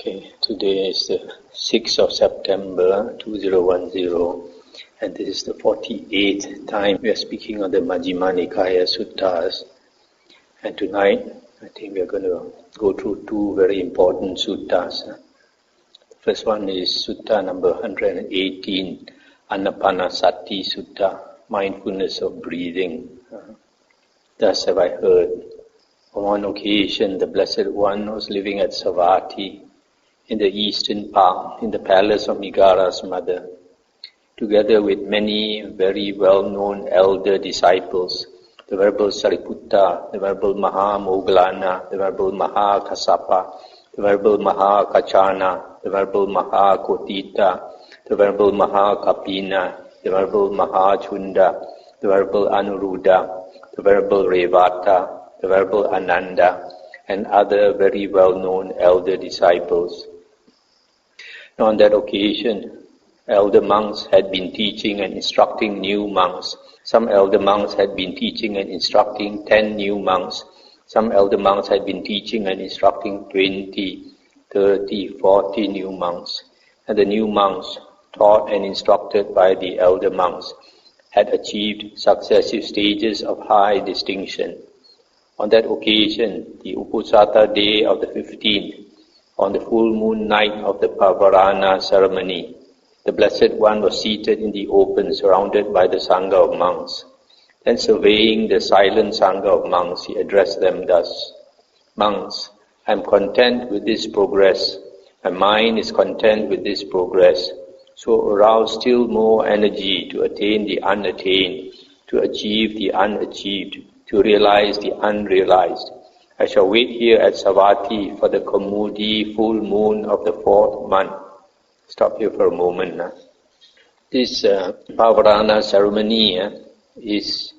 Okay, today is the 6th of September 2010, and this is the 48th time we are speaking on the Majjhima Nikaya Suttas. And tonight, I think we are going to go through two very important suttas. The first one is Sutta number 118, Anapanasati Sutta, Mindfulness of Breathing. Thus have I heard. On one occasion, the Blessed One was living at Savatthi, in the eastern park, in the palace of Megara's mother, together with many very well-known elder disciples, the Venerable Sariputta, the Venerable Mahamoggallana, the Venerable Mahakassapa, the Venerable Mahakachana, the Venerable Mahakotita, the Venerable Mahakapina, the Venerable Mahachunda, the Venerable Anuruddha, the Venerable Revata, the Venerable Ananda, and other very well-known elder disciples. On that occasion, elder monks had been teaching and instructing new monks. Some elder monks had been teaching and instructing 10 new monks. Some elder monks had been teaching and instructing 20, 30, 40 new monks. And the new monks, taught and instructed by the elder monks, had achieved successive stages of high distinction. On that occasion, the Uposatha day of the 15th, on the full moon night of the Pavarana ceremony, the Blessed One was seated in the open, surrounded by the Sangha of monks. Then surveying the silent Sangha of monks, he addressed them thus: "Monks, I am content with this progress. My mind is content with this progress. So arouse still more energy to attain the unattained, to achieve the unachieved, to realize the unrealized. I shall wait here at Savatthi for the Kaumudi full moon of the 4th month." Stop here for a moment. This Pavarana ceremony is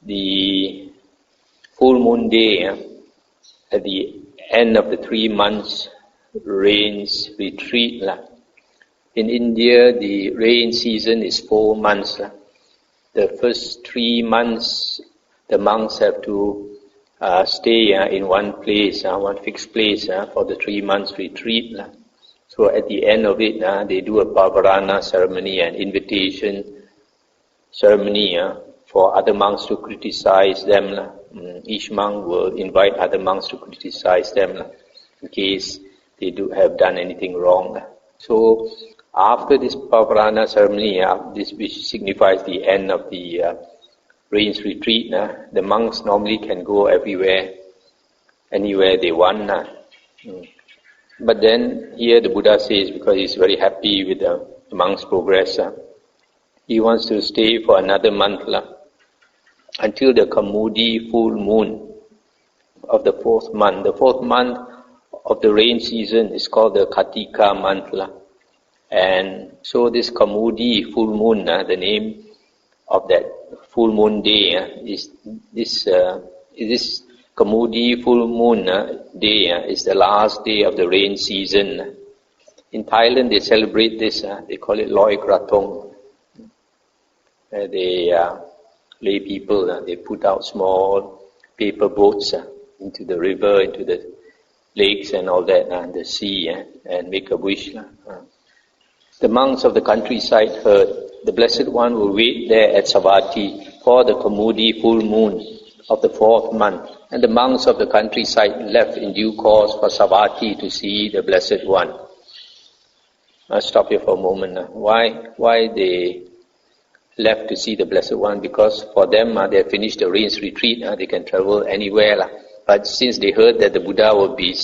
the full moon day at the end of the 3 months rains retreat. In India, the rain season is 4 months. The first 3 months, the monks have to stay in one place, one fixed place for the 3 months retreat. So at the end of it, they do a Pavarana ceremony, an invitation ceremony for other monks to criticize them. Each monk will invite other monks to criticize them in case they have done anything wrong. So after this Pavarana ceremony, which signifies the end of the rains retreat, the monks normally can go everywhere, anywhere they want. But then here the Buddha says, because he's very happy with the monks' progress, he wants to stay for another month until the Kaumudi full moon of the 4th month. The 4th month of the rain season is called the Kartika month. And so this Kaumudi full moon, the name of that full moon day is this Kaumudi full moon day is the last day of the rain season. In Thailand, they celebrate this. They call it Loi Krathong. They lay people. They put out small paper boats into the river, into the lakes, and all that, and the sea, and make a wish. The monks of the countryside heard. The Blessed One will wait there at Savatthi for the Kaumudi full moon of the 4th month. And the monks of the countryside left in due course for Savatthi to see the Blessed One. I'll stop here for a moment. Why they left to see the Blessed One? Because for them, they have finished the rains retreat. They can travel anywhere. But since they heard that the Buddha will be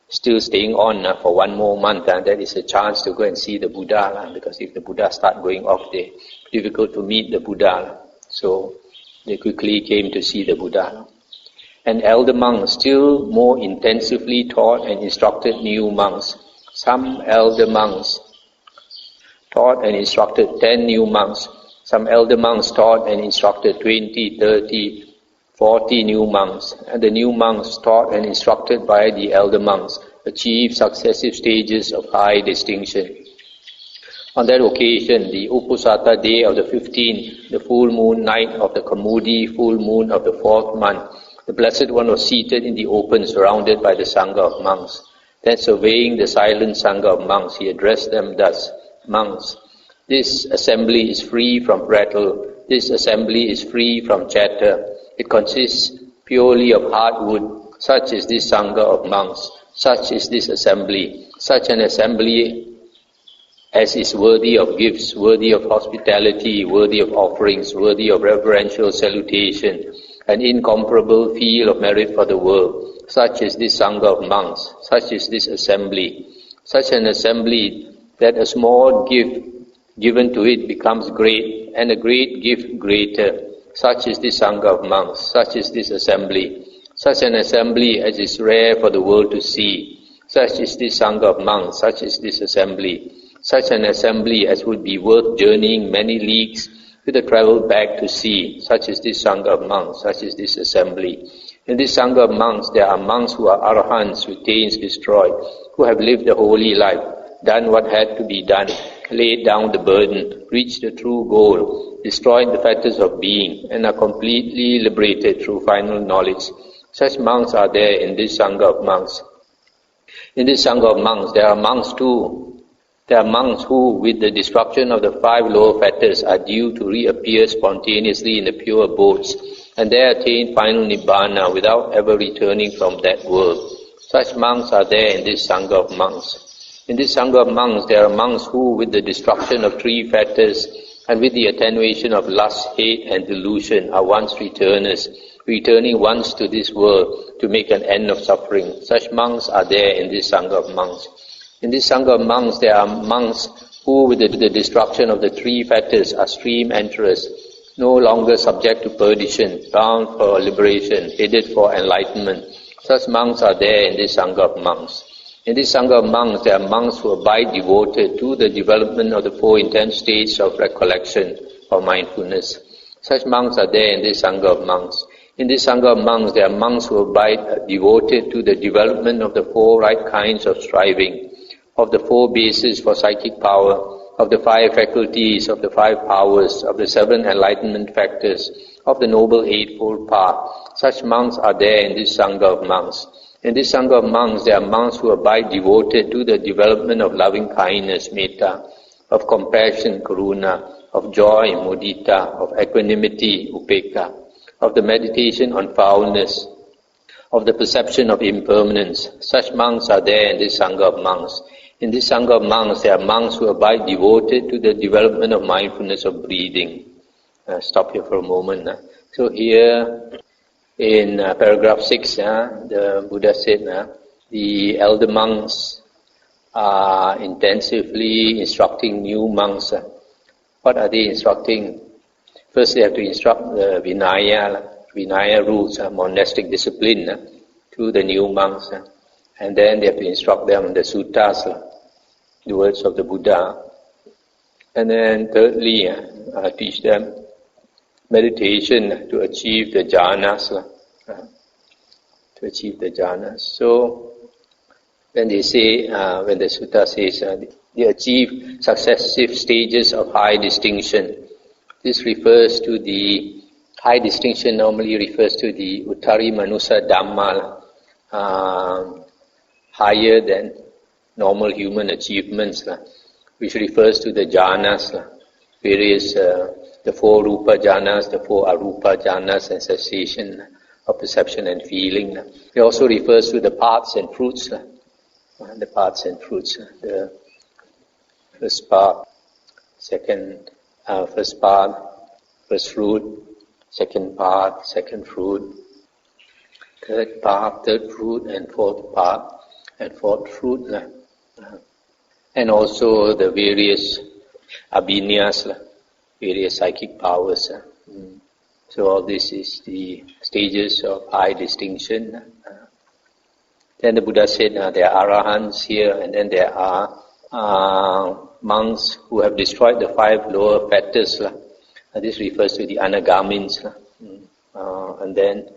still staying on for 1 more month, that is a chance to go and see the Buddha, because if the Buddha start going off, it's difficult to meet the Buddha. So they quickly came to see the Buddha. And elder monks still more intensively taught and instructed new monks. Some elder monks taught and instructed 10 new monks. Some elder monks taught and instructed 20, 30, 40 new monks, and the new monks taught and instructed by the elder monks achieved successive stages of high distinction. On that occasion, the Uposatha day of the 15th, the full moon night of the Kaumudi full moon of the 4th month, the Blessed One was seated in the open, surrounded by the Sangha of monks. Then surveying the silent Sangha of monks, he addressed them thus: Monks, this assembly is free from prattle, this assembly is free from chatter. It consists purely of hardwood. Such is this Sangha of monks, such is this assembly. Such an assembly as is worthy of gifts, worthy of hospitality, worthy of offerings, worthy of reverential salutation, an incomparable field of merit for the world. Such is this Sangha of monks, such is this assembly. Such an assembly that a small gift given to it becomes great, and a great gift greater. Such is this Sangha of monks, such is this assembly. Such an assembly as is rare for the world to see. Such is this Sangha of monks, such is this assembly. Such an assembly as would be worth journeying many leagues with a travel bag to see. Such is this Sangha of monks, such is this assembly. In this Sangha of monks, there are monks who are arahants, with taints destroyed, who have lived a holy life, done what had to be done, laid down the burden, reached the true goal, destroyed the fetters of being, and are completely liberated through final knowledge. Such monks are there in this Sangha of monks. In this Sangha of monks, there are monks too. There are monks who, with the destruction of the 5 lower fetters, are due to reappear spontaneously in the pure abodes, and there attain final nibbana without ever returning from that world. Such monks are there in this Sangha of monks. In this Sangha of monks, there are monks who, with the destruction of 3 fetters, and with the attenuation of lust, hate, and delusion, are once returners, returning once to this world to make an end of suffering. Such monks are there in this Sangha of monks. In this Sangha of monks, there are monks who, with the destruction of the 3 fetters, are stream enterers, no longer subject to perdition, bound for liberation, headed for enlightenment. Such monks are there in this Sangha of monks. In this Sangha of monks, there are monks who abide devoted to the development of the 4 intense states of recollection or mindfulness. Such monks are there in this Sangha of monks. In this Sangha of monks, there are monks who abide devoted to the development of the 4 right kinds of striving, of the 4 bases for psychic power, of the 5 faculties, of the 5 powers, of the 7 enlightenment factors, of the Noble Eightfold Path. Such monks are there in this Sangha of monks. In this Sangha of monks, there are monks who abide devoted to the development of loving kindness, metta, of compassion, karuna, of joy, mudita, of equanimity, upekkha, of the meditation on foulness, of the perception of impermanence. Such monks are there in this Sangha of monks. In this Sangha of monks, there are monks who abide devoted to the development of mindfulness of breathing. Stop here for a moment. So here in paragraph 6, the Buddha said, the elder monks are intensively instructing new monks. What are they instructing? First they have to instruct the Vinaya rules, monastic discipline to the new monks. And then they have to instruct them the suttas, the words of the Buddha. And then thirdly, teach them meditation to achieve the jhanas. So when they say, when the sutta says, they achieve successive stages of high distinction, this refers to the high distinction, normally refers to the Uttari Manusa Dhamma, higher than normal human achievements, which refers to the jhanas, various, the 4 rupa jhanas, the 4 arupa jhanas, and cessation of perception and feeling. It also refers to the paths and fruits, the paths and fruits, the first path, first path, first fruit, second path, second fruit, third path, third fruit, and fourth path, and fourth fruit, and also the various abhinyas, various psychic powers. So all this is the stages of high distinction. Then the Buddha said there are arahants here, and then there are monks who have destroyed the 5 lower fetters. This refers to the anagamins. And then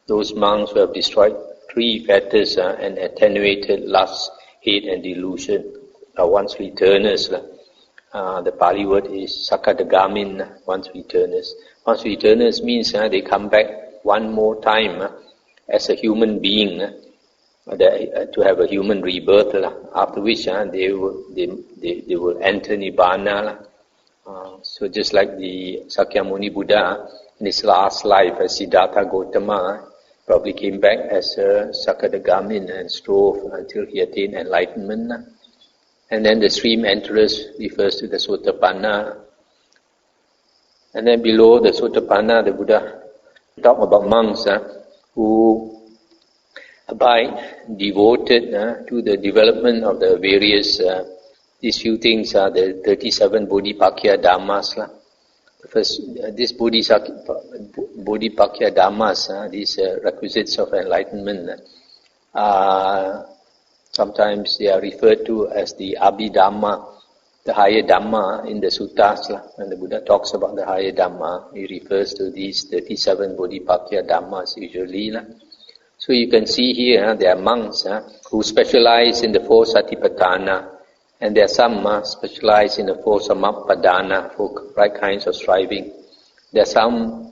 those monks who have destroyed 3 fetters and attenuated lust, hate, and delusion are once returners. The Pali word is sakadagamin, once returners. Once returners means they come back one more time as a human being to have a human rebirth, after which they will enter Nibbana. So just like the Sakyamuni Buddha, in his last life as Siddhartha Gautama, probably came back as a Sakadagamin and strove until he attained enlightenment. And then the stream enterers refers to the Sotapanna. And then below the Sotapanna, the Buddha talk about monks who abide devoted to the development of the various, these few things are the 37 Bodhipakya Dhammas. First, these Bodhipakya Dhammas, these requisites of enlightenment, sometimes they are referred to as the Abhidhamma, the higher Dhamma in the suttas. When the Buddha talks about the higher Dhamma, he refers to these 37 Bodhipakya Dhammas usually. So you can see here, there are monks who specialize in the 4 Satipatthana, and there are some specialize in the 4 Samappadana, 4 right kinds of striving. There are some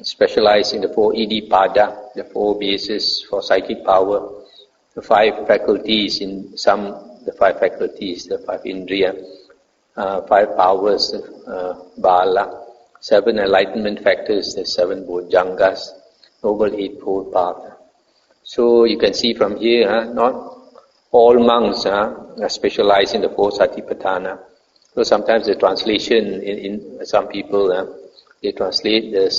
specialize in the 4 Iddhipada, the 4 bases for psychic power, the 5 faculties in some, the 5 faculties, the 5 Indriya, 5 powers, Bala, 7 enlightenment factors, the 7 Bojjhangas, Noble Eightfold Path. So you can see from here, not all monks are specialized in the 4 Satipatthana. So sometimes the translation in some people, they translate the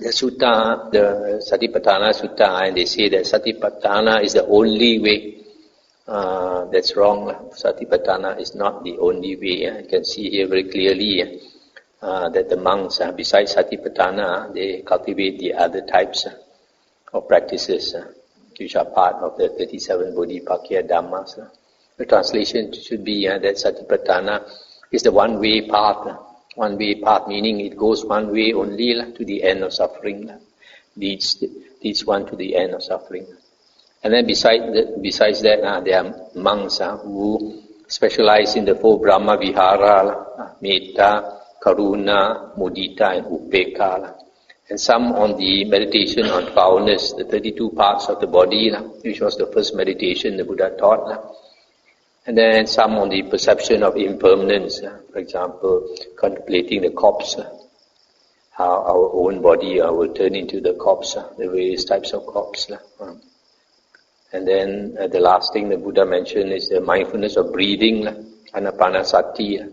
sutta, the Satipatthana Sutta, and they say that Satipatthana is the only way. That's wrong. Satipatthana is not the only way. You can see here very clearly that the monks, besides Satipatthana, they cultivate the other types of practices which are part of the 37 Bodhipakya Dhammas. The translation should be that Satipatthana is the one-way path. One-way path meaning it goes one way only to the end of suffering. Leads one to the end of suffering. And then besides that, there are monks who specialize in the 4 Brahma Vihara, Metta, Karuna, Mudita, and Upekkha. And some on the meditation on foulness, the 32 parts of the body, which was the first meditation the Buddha taught. And then some on the perception of impermanence, for example, contemplating the corpse, how our own body will turn into the corpse, the various types of corpse. And then the last thing the Buddha mentioned is the mindfulness of breathing, Anapanasati.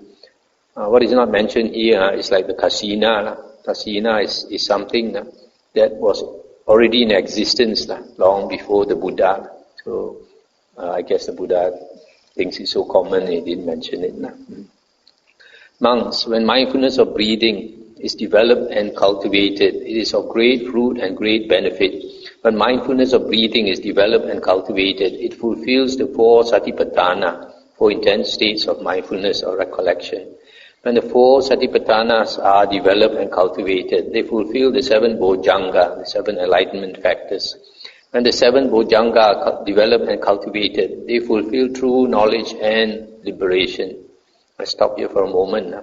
What is not mentioned here is like the kasina. Kasina is something that was already in existence long before the Buddha. So I guess the Buddha thinks it's so common he didn't mention it. Monks, when mindfulness of breathing is developed and cultivated, it is of great fruit and great benefit. When mindfulness of breathing is developed and cultivated, it fulfills the 4 Satipatthana, 4 intense states of mindfulness or recollection. When the 4 Satipatthanas are developed and cultivated, they fulfill the 7 Bojjhanga, the 7 enlightenment factors. When the 7 Bojjhanga are developed and cultivated, they fulfill true knowledge and liberation. Let's stop here for a moment.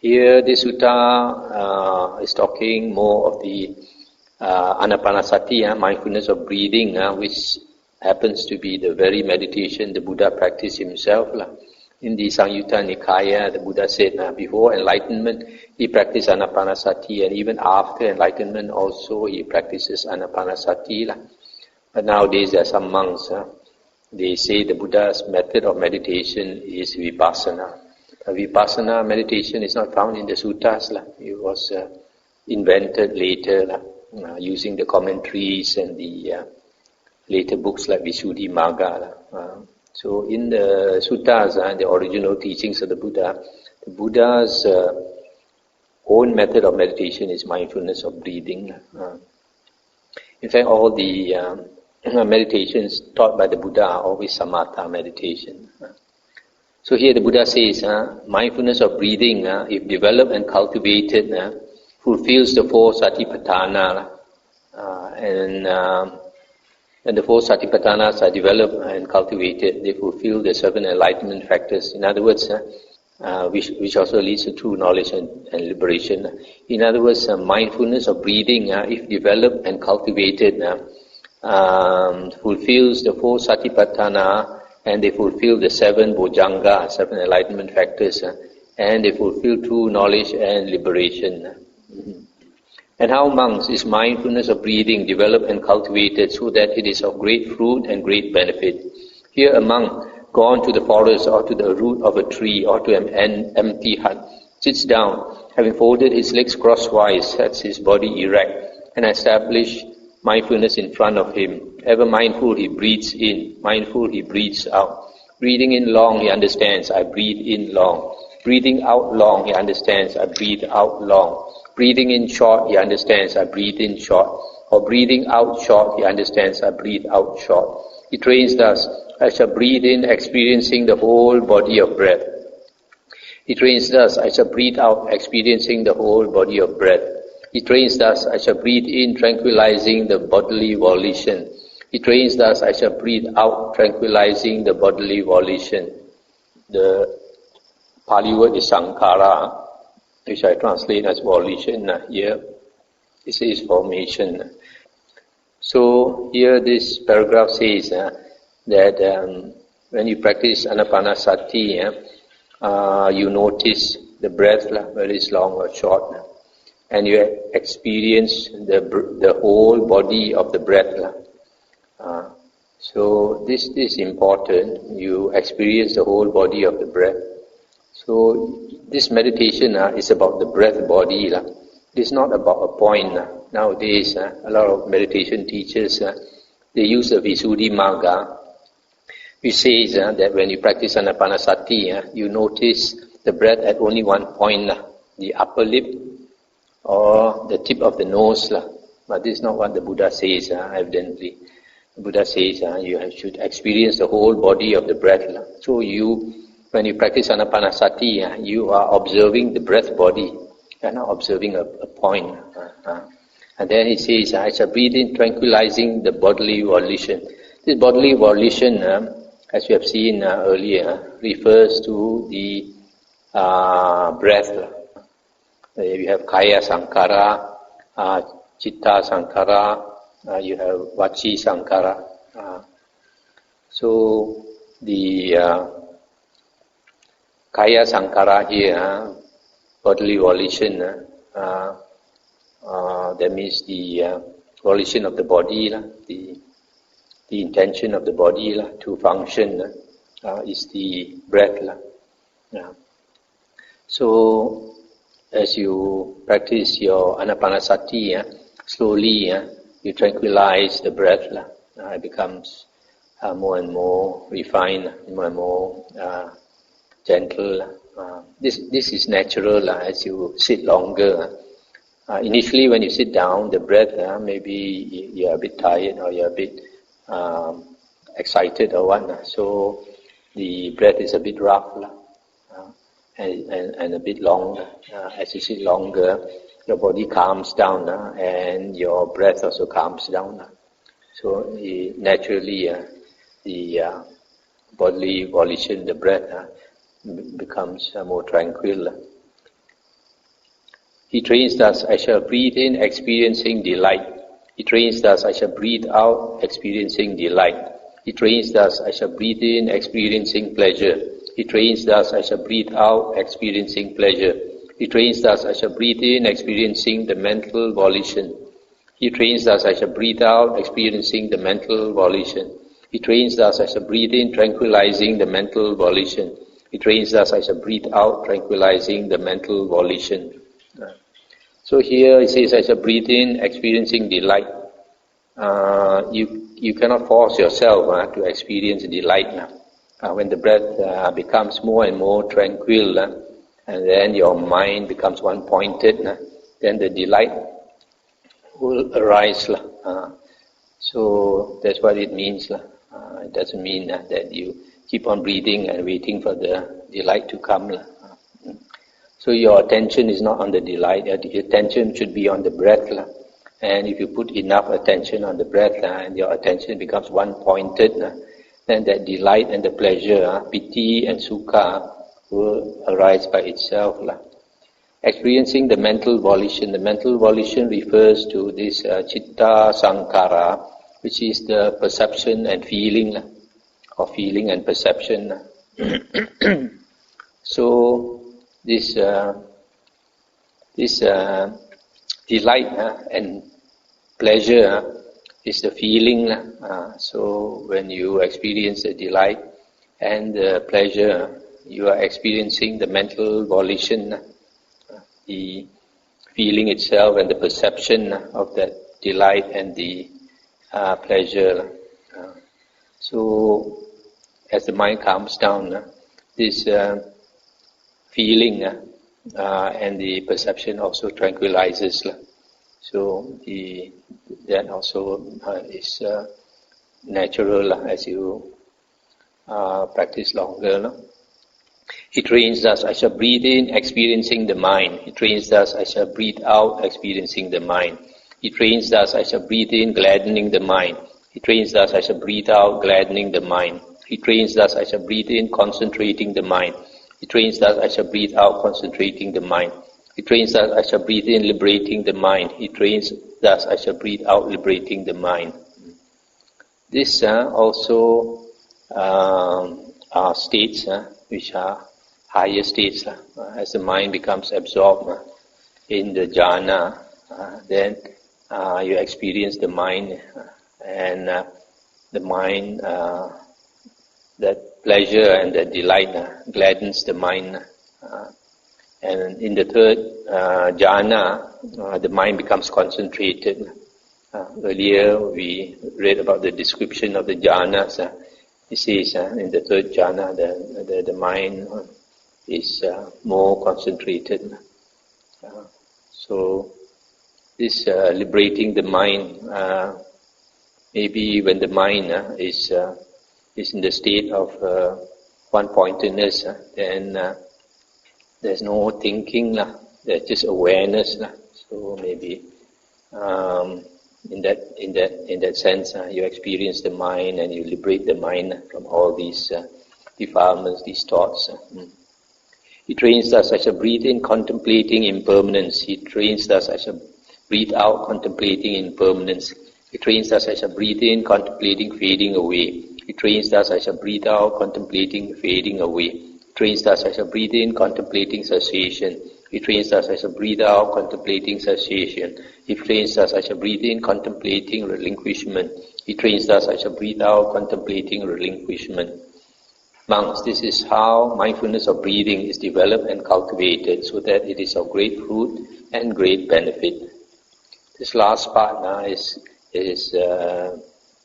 Here, this sutta is talking more of the Anapanasati, mindfulness of breathing, which happens to be the very meditation the Buddha practiced himself. In the Samyutta Nikaya, the Buddha said, before enlightenment, he practiced Anapanasati, and even after enlightenment also, he practices Anapanasati. But nowadays, there are some monks, they say the Buddha's method of meditation is Vipassana. Vipassana meditation is not found in the suttas. It was invented later, using the commentaries and the later books like Visuddhimagga. So in the suttas, the original teachings of the Buddha's own method of meditation is mindfulness of breathing. In fact, all the meditations taught by the Buddha are always samatha meditation. So here the Buddha says, mindfulness of breathing, if developed and cultivated, fulfills the 4 Satipatthana, and the 4 Satipatthanas are developed and cultivated, they fulfill the 7 enlightenment factors. In other words, which also leads to true knowledge and liberation. In other words, mindfulness of breathing, if developed and cultivated, fulfills the 4 satipatthana, and they fulfill the 7 bojjhanga, 7 enlightenment factors, and they fulfill true knowledge and liberation. And how, monks, is mindfulness of breathing developed and cultivated so that it is of great fruit and great benefit? Here a monk, gone to the forest or to the root of a tree or to an empty hut, sits down, having folded his legs crosswise, sets his body erect, and established mindfulness in front of him. Ever mindful, he breathes in. Mindful, he breathes out. Breathing in long, he understands, I breathe in long. Breathing out long, he understands, I breathe out long. Breathing in short, he understands, I breathe in short. Or breathing out short, he understands, I breathe out short. He trains thus, I shall breathe in, experiencing the whole body of breath. He trains thus, I shall breathe out, experiencing the whole body of breath. He trains thus, I shall breathe in, tranquilizing the bodily volition. He trains thus, I shall breathe out, tranquilizing the bodily volition. The Pali word is sankhara, which I translate as volition. Here it says formation. So here this paragraph says that when you practice Anapanasati, you notice the breath, whether it's long or short, and you experience the whole body of the breath. So this is important. You experience the whole body of the breath. So this meditation is about the breath body. It is not about a point. Nowadays, a lot of meditation teachers, they use the Visuddhimagga, which says that when you practice Anapanasati, you notice the breath at only one point, the upper lip or the tip of the nose. But this is not what the Buddha says, evidently. The Buddha says you should experience the whole body of the breath. So when you practice Anapanasati, you are observing the breath body. You are not observing a point. And then he says, I shall breathe in, tranquilizing the bodily volition. This bodily volition, as we have seen earlier, refers to the breath. You have Kaya Sankhara, Chitta Sankhara, you have Vachi Sankhara. So the Kaya Sankhara here, bodily volition, that means the volition of the body, the intention of the body to function is the breath. So as you practice your Anapanasati, slowly you tranquilize the breath. It becomes more and more refined, more and more gentle. This is natural as you sit longer. Initially when you sit down, the breath, maybe you're a bit tired or you're a bit excited or what. So the breath is a bit rough and a bit long. As you sit longer, your body calms down and your breath also calms down. So naturally the bodily volition, the breath, becomes more tranquil. He trains thus, I shall breathe in, experiencing delight. He trains thus, I shall breathe out, experiencing delight. He trains thus, I shall breathe in, experiencing pleasure. He trains thus, I shall breathe out, experiencing pleasure. He trains thus, I shall breathe in, experiencing the mental volition. He trains thus, I shall breathe out, experiencing the mental volition. He trains thus, I shall breathe in, tranquilizing the mental volition. He trains thus, I shall breathe out, tranquilizing the mental volition. So here it says, I shall breathe in, experiencing delight. You cannot force yourself to experience delight. When the breath becomes more and more tranquil, and then your mind becomes one-pointed, then the delight will arise. So that's what it means. It doesn't mean that you keep on breathing and waiting for the delight to come. So your attention is not on the delight, your attention should be on the breath. And if you put enough attention on the breath and your attention becomes one-pointed, then that delight and the pleasure, piti and sukha, will arise by itself. Experiencing the mental volition refers to this chitta sankhara, which is the perception and feeling, or feeling and perception. So this delight and pleasure is the feeling. So when you experience the delight and the pleasure, you are experiencing the mental volition, the feeling itself and the perception of that delight and the pleasure. So as the mind calms down, this feeling and the perception also tranquilizes. So that also is natural as you practice longer. It trains us, I shall breathe in, experiencing the mind. It trains us, I shall breathe out, experiencing the mind. It trains us, I shall breathe in, gladdening the mind. It trains us, I shall breathe out, gladdening the mind. It trains us, I shall breathe in, concentrating the mind. It trains us, I shall breathe out, concentrating the mind. It trains us, I shall breathe in, liberating the mind. It trains us, I shall breathe out, liberating the mind. This also are states which are higher states. As the mind becomes absorbed in the jhana, then you experience the mind, and the mind, that pleasure and that delight gladdens the mind. And in the third jhana, the mind becomes concentrated. Earlier we read about the description of the jhanas. It says in the third jhana the mind is more concentrated. So this liberating the mind, maybe when the mind is in the state of one-pointedness, then there's no thinking, there's just awareness. So maybe in that sense, you experience the mind and you liberate the mind from all these defilements, these thoughts. He trains us, I shall breathe in, contemplating impermanence. He trains us, I shall breathe out, contemplating impermanence. He trains us, I shall breathe in, contemplating fading away. He trains us, I shall breathe out, contemplating fading away. He trains us, I shall breathe in, contemplating cessation. He trains us, I shall breathe out, contemplating cessation. He trains us, I shall breathe in, contemplating relinquishment. He trains us, I shall breathe out, contemplating relinquishment. Monks, this is how mindfulness of breathing is developed and cultivated, so that it is of great fruit and great benefit. This last part is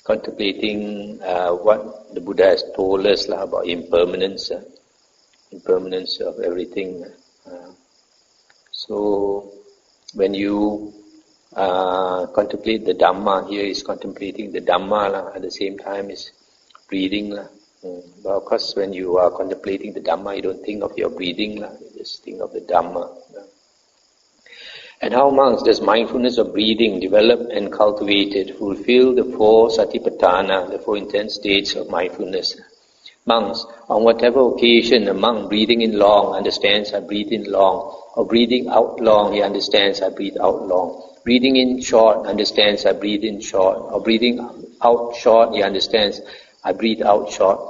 contemplating what the Buddha has told us about impermanence of everything. So when you contemplate the Dhamma, here is contemplating the Dhamma, at the same time is breathing. But of course, when you are contemplating the Dhamma, you don't think of your breathing, you just think of the Dhamma. And how, monks, does mindfulness of breathing, developed and cultivated, fulfill the four satipatthana, the four intense states of mindfulness? Monks, on whatever occasion a monk breathing in long understands I breathe in long, or breathing out long he understands I breathe out long, breathing in short understands I breathe in short, or breathing out short he understands I breathe out short.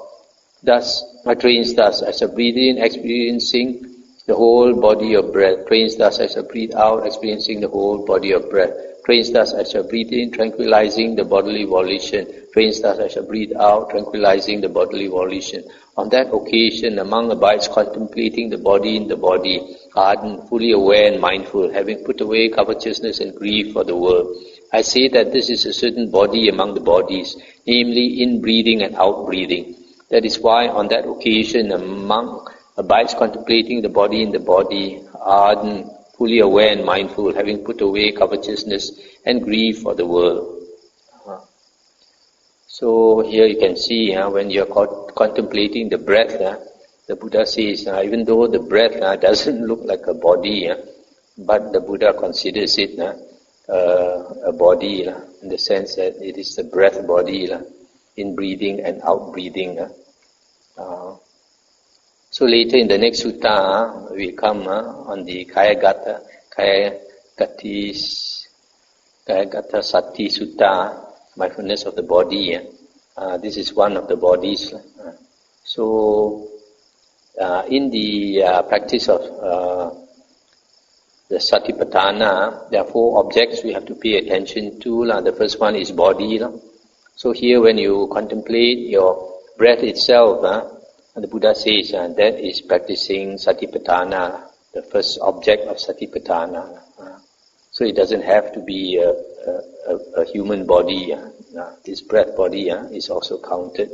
Thus, trains thus, I shall breathe in, experiencing the whole body of breath. Trains thus, I shall breathe out, experiencing the whole body of breath. Trains thus, I shall breathe in, tranquilizing the bodily volition. Trains thus, I shall breathe out, tranquilizing the bodily volition. On that occasion, the monk abides contemplating the body in the body, ardent, fully aware and mindful, having put away covetousness and grief for the world. I say that this is a certain body among the bodies, namely in-breathing and out-breathing. That is why on that occasion a monk abides contemplating the body in the body, ardent, fully aware and mindful, having put away covetousness and grief for the world. So here you can see when you are contemplating the breath, the Buddha says, even though the breath doesn't look like a body, but the Buddha considers it a body, in the sense that it is the breath body, in breathing and out breathing. So later in the next sutta, we come on the Kayagata Sati Sutta, mindfulness of the body. This is one of the bodies. So, in the practice of the Satipatthana, there are 4 objects we have to pay attention to. The first one is body. So here when you contemplate your breath itself, the Buddha says that is practicing Satipatthana, the first object of Satipatthana. So it doesn't have to be a human body. This breath body is also counted.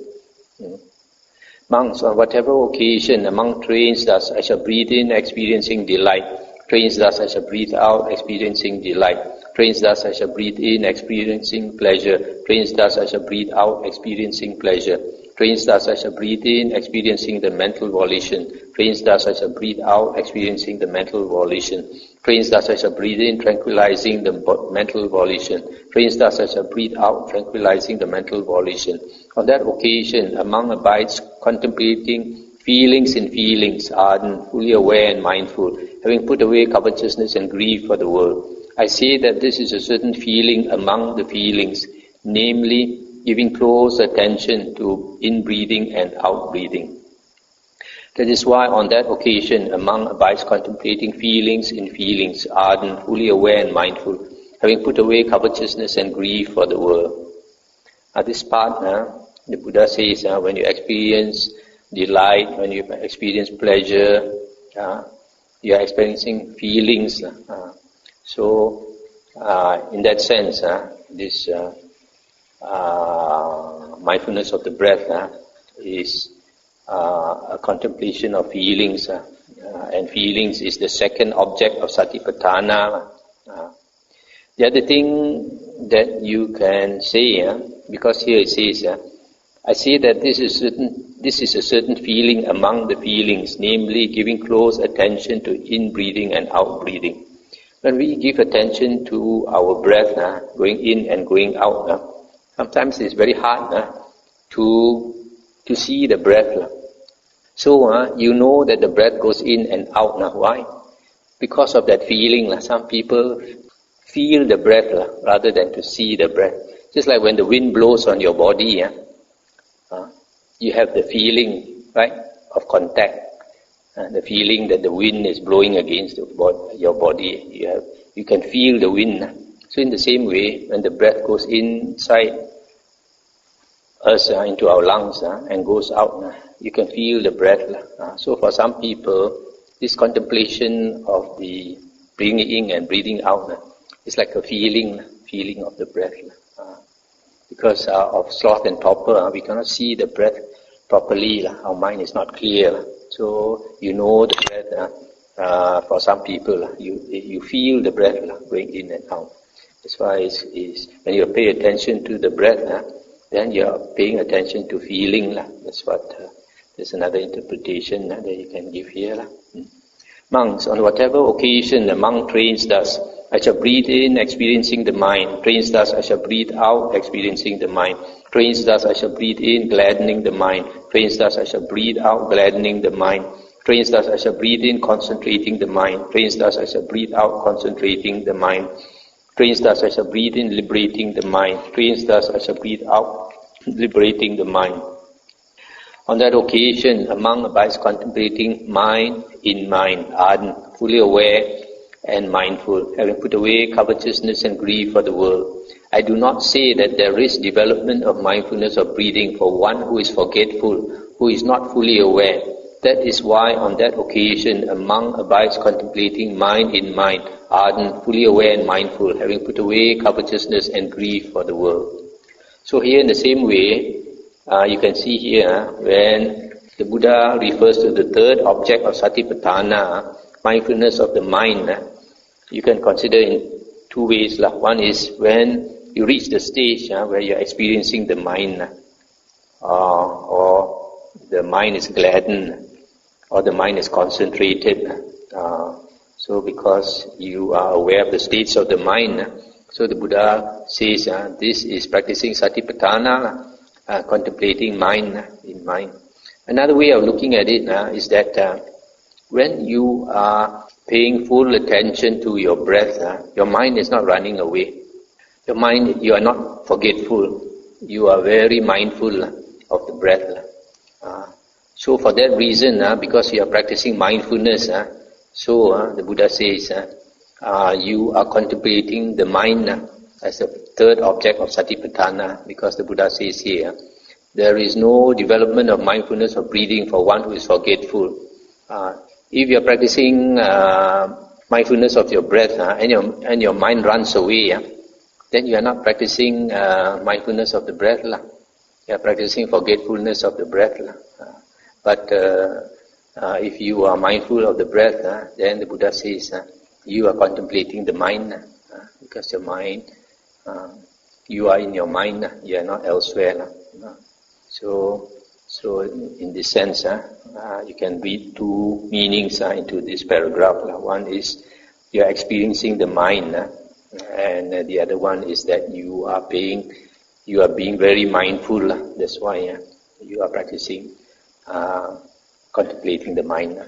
Monks, on whatever occasion, a monk trains thus, I shall breathe in, experiencing delight. Trains thus, I shall breathe out, experiencing delight. Trains thus, I shall breathe in, experiencing pleasure. Trains thus, I shall breathe out, experiencing pleasure. Trains thus, I shall breathe in, experiencing the mental volition. Trains thus, I shall breathe out, experiencing the mental volition. Trains thus, I shall breathe in, tranquilizing the mental volition. Trains thus, I shall breathe out, tranquilizing the mental volition. On that occasion, a monk abides contemplating feelings in feelings, ardent, fully aware and mindful, having put away covetousness and grief for the world. I say that this is a certain feeling among the feelings, namely giving close attention to in-breathing and out-breathing. That is why on that occasion a monk abides contemplating feelings in feelings, ardent, fully aware and mindful, having put away covetousness and grief for the world. This part, the Buddha says, when you experience delight, when you experience pleasure, you are experiencing feelings. So, in that sense, this mindfulness of the breath is a contemplation of feelings, and feelings is the second object of Satipatthana. The other thing that you can say, because here it says, I say that this is a certain feeling among the feelings, namely giving close attention to in-breathing and out-breathing. When we give attention to our breath, going in and going out, sometimes it's very hard to see the breath. So you know that the breath goes in and out. Why? Because of that feeling. Some people feel the breath rather than to see the breath. Just like when the wind blows on your body, you have the feeling, right, of contact, the feeling that the wind is blowing against your body. You can feel the wind. So in the same way, when the breath goes inside us, into our lungs, and goes out, you can feel the breath. So for some people, this contemplation of the breathing in and breathing out is like a feeling of the breath. Because of sloth and torpor, we cannot see the breath properly. Our mind is not clear. So you know the breath. For some people, you feel the breath going in and out. That's why is when you pay attention to the breath, then you are paying attention to feeling. That's what. There's another interpretation that you can give here. Monks, on whatever occasion the monk trains thus, I shall breathe in, experiencing the mind. Trains thus, I shall breathe out, experiencing the mind. Trains thus, I shall breathe in, gladdening the mind. Trains thus, I shall breathe out, gladdening the mind. Trains thus, I shall breathe in, concentrating the mind. Trains thus, I shall breathe out, concentrating the mind. Trains thus, I shall breathe in, liberating the mind. Trains thus, I shall breathe out, liberating the mind. On that occasion, a monk abides contemplating mind in mind, ardent, fully aware and mindful, having put away covetousness and grief for the world. I do not say that there is development of mindfulness of breathing for one who is forgetful, who is not fully aware. That is why on that occasion a monk abides contemplating mind in mind, ardent, fully aware and mindful, having put away covetousness and grief for the world. So here in the same way, you can see here when the Buddha refers to the third object of Satipatthana, mindfulness of the mind, you can consider in two ways. One is when you reach the stage where you're experiencing the mind, or the mind is gladdened, or the mind is concentrated. So because you are aware of the states of the mind, so the Buddha says this is practicing Satipatthana, contemplating mind in mind. Another way of looking at it is that when you are paying full attention to your breath, your mind is not running away. the mind, you are not forgetful. You are very mindful of the breath. So for that reason, because you are practicing mindfulness, the Buddha says, you are contemplating the mind as the third object of Satipatthana, because the Buddha says here, there is no development of mindfulness of breathing for one who is forgetful. If you are practicing mindfulness of your breath and your mind runs away, then you are not practicing mindfulness of the breath. You are practicing forgetfulness of the breath. But if you are mindful of the breath, then the Buddha says you are contemplating the mind, because your mind, you are in your mind, you are not elsewhere. So in this sense, you can read two meanings into this paragraph. One is you are experiencing the mind, and the other one is that you are being very mindful. That's why you are practicing contemplating the mind.